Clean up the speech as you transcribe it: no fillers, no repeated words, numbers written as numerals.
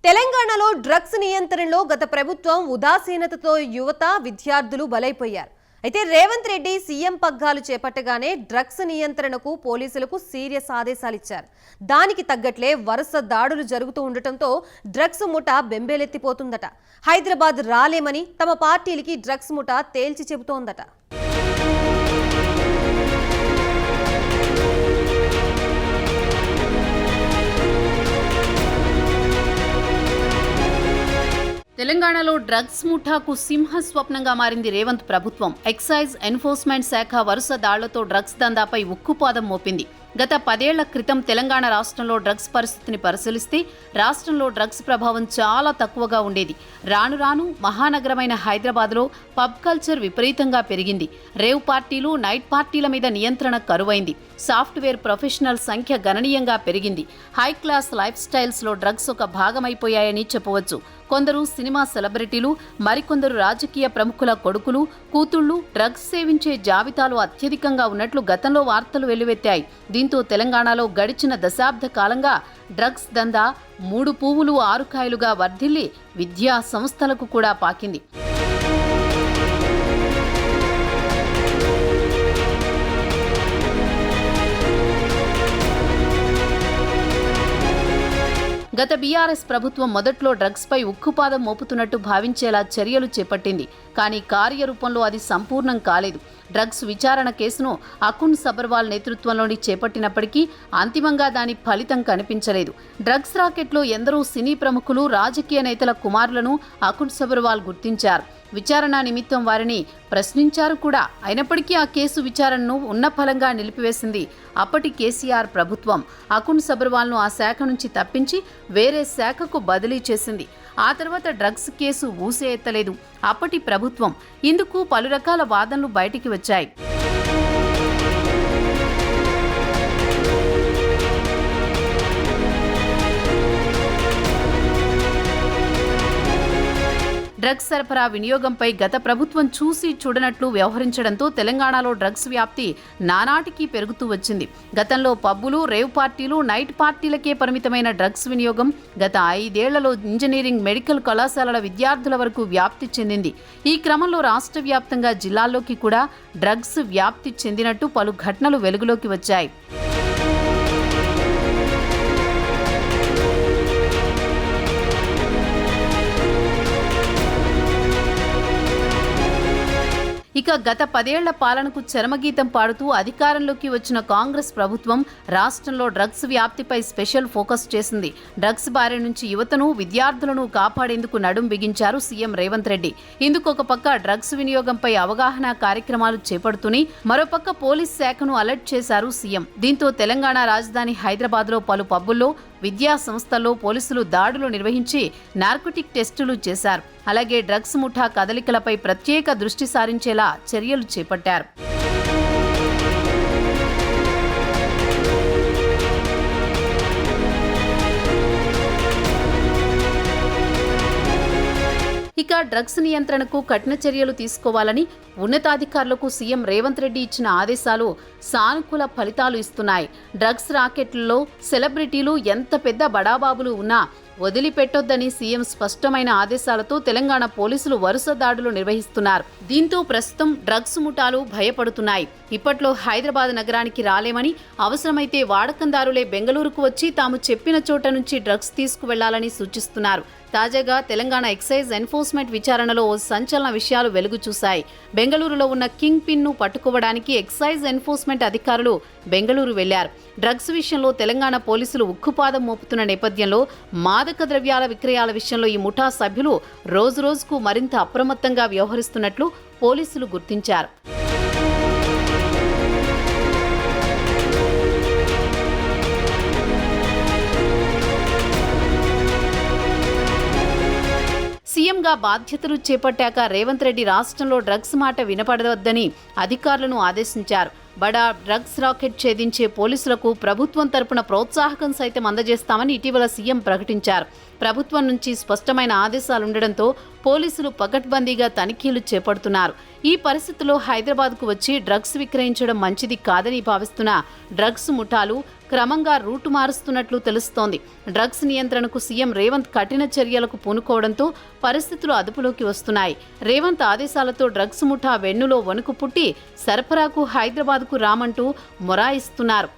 తెలంగాణలో డ్రగ్స్ నియంత్రణలో గత ప్రభుత్వం ఉదాసీనతతో యువత విద్యార్థులు బలైపోయారు. అయితే రేవంత్ రెడ్డి సీఎం పగ్గాలు చేపట్టగానే డ్రగ్స్ నియంత్రణకు పోలీసులకు సీరియస్ ఆదేశాలు ఇచ్చారు. దానికి తగ్గట్లే వరుస దాడులు జరుగుతూ ఉండటంతో డ్రగ్స్ ముఠా బెంబేలెత్తిపోతుందట. హైదరాబాద్ రాలేమని తమ పార్టీలకి డ్రగ్స్ ముఠా తేల్చి చెబుతోందట. తెలంగాణలో డ్రగ్స్ ముఠాకు సింహ స్వప్నంగా మారింది రేవంత్ ప్రభుత్వం. ఎక్సైజ్ ఎన్ఫోర్స్మెంట్ శాఖ వరుస దాళ్లతో డ్రగ్స్ దందాపై ఉక్కుపాదం మోపింది. గత 10 ఏళ్ల క్రితం తెలంగాణ రాష్ట్రంలో డ్రగ్స్ పరిస్థితిని పరిశీలిస్తే రాష్ట్రంలో డ్రగ్స్ ప్రభావం చాలా తక్కువగా ఉండేది. రాను రాను మహానగరమైన హైదరాబాద్లో పబ్ కల్చర్ విపరీతంగా పెరిగింది. రేవ్ పార్టీలు, నైట్ పార్టీల మీద నియంత్రణ కరువైంది. సాఫ్ట్వేర్ ప్రొఫెషనల్ సంఖ్య గణనీయంగా పెరిగింది. హై క్లాస్ లైఫ్ స్టైల్స్లో డ్రగ్స్ ఒక భాగమైపోయాయని చెప్పవచ్చు. కొందరు సినిమా సెలబ్రిటీలు, మరికొందరు రాజకీయ ప్రముఖుల కొడుకులు, కూతుళ్లు డ్రగ్స్ సేవించే జాబితాలు అత్యధికంగా ఉన్నట్లు గతంలో వార్తలు వెల్లువెత్తాయి. దీంతో తెలంగాణలో గడిచిన దశాబ్ద కాలంగా డ్రగ్స్ దందా 3 పువ్వులు 6 కాయలుగా వర్ధిల్లి విద్యా సంస్థలకు కూడా పాకింది. గత బీఆర్ఎస్ ప్రభుత్వం మొదట్లో డ్రగ్స్పై ఉక్కుపాదం మోపుతున్నట్టు భావించేలా చర్యలు చేపట్టింది. కానీ కార్యరూపంలో అది సంపూర్ణం కాలేదు. డ్రగ్స్ విచారణ కేసును అకున్ సబర్వాల్ నేతృత్వంలోని చేపట్టినప్పటికీ అంతిమంగా దాని ఫలితం కనిపించలేదు. డ్రగ్స్ రాకెట్లో ఎందరో సినీ ప్రముఖులు, రాజకీయ నేతల కుమారులను అకున్ సబర్వాల్ గుర్తించారు. విచారణ నిమిత్తం వారిని ప్రశ్నించారు కూడా. అయినప్పటికీ ఆ కేసు విచారణను ఉన్నఫలంగా నిలిపివేసింది అప్పటి కేసీఆర్ ప్రభుత్వం. అకున్ సబర్వాల్ను ఆ శాఖ నుంచి తప్పించి వేరే శాఖకు బదిలీ చేసింది. ఆ తర్వాత డ్రగ్స్ కేసు ఊసే ఎత్తలేదు అప్పటి ప్రభుత్వం. ఇందుకు పలు రకాల వాదనలు బయటికి వచ్చాయి. డ్రగ్స్ సరఫరా వినియోగంపై గత ప్రభుత్వం చూసి చూడనట్లు వ్యవహరించడంతో తెలంగాణలో డ్రగ్స్ వ్యాప్తి నానాటికి పెరుగుతూ వచ్చింది. గతంలో పబ్బులు, రేవ్ పార్టీలు, నైట్ పార్టీలకే పరిమితమైన డ్రగ్స్ వినియోగం గత 5 ఏళ్లలో ఇంజనీరింగ్, మెడికల్ కళాశాలల విద్యార్థుల వరకు వ్యాప్తి చెందింది. ఈ క్రమంలో రాష్ట్ర వ్యాప్తంగా జిల్లాల్లోకి కూడా డ్రగ్స్ వ్యాప్తి చెందినట్టు పలు ఘటనలు వెలుగులోకి వచ్చాయి. ఇక గత 10 ఏళ్ల పాలనకు చరమగీతం పాడుతూ అధికారంలోకి వచ్చిన కాంగ్రెస్ ప్రభుత్వం రాష్ట్రంలో డ్రగ్స్ వ్యాప్తిపై స్పెషల్ ఫోకస్ చేసింది. డ్రగ్స్ బారి నుంచి యువతను, విద్యార్థులను కాపాడేందుకు నడుం బిగించారు సీఎం రేవంత్ రెడ్డి. ఇందుకు ఒక పక్క డ్రగ్స్ వినియోగంపై అవగాహన కార్యక్రమాలు చేపడుతూనే మరోపక్క పోలీస్ శాఖను అలర్ట్ చేశారు సీఎం. దీంతో తెలంగాణ రాజధాని హైదరాబాద్లో పలు పబ్బుల్లో, విద్యా సంస్థల్లో పోలీసులు దాడులు నిర్వహించి నార్కోటిక్ టెస్టులు చేశారు. అలాగే డ్రగ్స్ ముఠా కదలికలపై ప్రత్యేక దృష్టి సారించేలా చర్యలు చేపట్టారు. ఇక డ్రగ్స్ నియంత్రణకు కఠిన చర్యలు తీసుకోవాలని ఉన్నతాధికారులకు సీఎం రేవంత్ రెడ్డి ఇచ్చిన ఆదేశాలు సానుకూల ఫలితాలు ఇస్తున్నాయి. డ్రగ్స్ రాకెట్లలో సెలబ్రిటీలు, ఎంత పెద్ద బడాబాబులు ఉన్నా వదిలిపెట్టొద్దని సీఎం స్పష్టమైన ఆదేశాలతో తెలంగాణ పోలీసులు వరుస దాడులు నిర్వహిస్తున్నారు. దీంతో ప్రస్తుతం డ్రగ్స్ ముఠాలు భయపడుతున్నాయి. ఇప్పట్లో హైదరాబాద్ నగరానికి రాలేమని, అవసరమైతే వాడకందారులే బెంగళూరుకు వచ్చి తాము చెప్పిన చోట నుంచి డ్రగ్స్ తీసుకువెళ్లాలని సూచిస్తున్నారు. తాజాగా తెలంగాణ ఎక్సైజ్ ఎన్ఫోర్స్మెంట్ విచారణలో ఓ సంచలన విషయాలు వెలుగు చూశాయి. బెంగళూరులో ఉన్న కింగ్ పిన్ ను పట్టుకోవడానికి ఎక్సైజ్ ఎన్ఫోర్స్మెంట్ అధికారులు బెంగళూరు వెళ్లారు. డ్రగ్స్ విషయంలో తెలంగాణ పోలీసులు ఉక్కుపాదం మోపుతున్న నేపథ్యంలో మాదక ద్రవ్యాల విక్రయాల విషయంలో ఈ ముఠా సభ్యులు రోజురోజుకు మరింత అప్రమత్తంగా వ్యవహరిస్తున్నట్లు పోలీసులు గుర్తించారు. సీఎంగా బాధ్యతలు చేపట్టాక రేవంత్ రెడ్డి రాష్ట్రంలో డ్రగ్స్ మాట వినపడవద్దని అధికారులను ఆదేశించారు. బడా డ్రగ్స్ రాకెట్ ఛేదించే పోలీసులకు ప్రభుత్వం తరపున ప్రోత్సాహకం సైతం అందజేస్తామని ఇటీవల సీఎం ప్రకటించారు. ప్రభుత్వం నుంచి స్పష్టమైన ఆదేశాలుండడంతో పోలీసులు పకడ్బందీగా తనిఖీలు చేపడుతున్నారు. ఈ పరిస్థితుల్లో హైదరాబాద్కు వచ్చి డ్రగ్స్ విక్రయించడం మంచిది కాదని భావిస్తున్న డ్రగ్స్ ముఠాలు క్రమంగా రూటు మారుస్తున్నట్లు తెలుస్తోంది. డ్రగ్స్ నియంత్రణకు సీఎం రేవంత్ కఠిన చర్యలకు పూనుకోవడంతో పరిస్థితులు అదుపులోకి వస్తున్నాయి. రేవంత్ ఆదేశాలతో డ్రగ్స్ ముఠా వెన్నులో వణుకు పుట్టి సరఫరాకు హైదరాబాద్కు రామంటూ మొరాయిస్తున్నారు.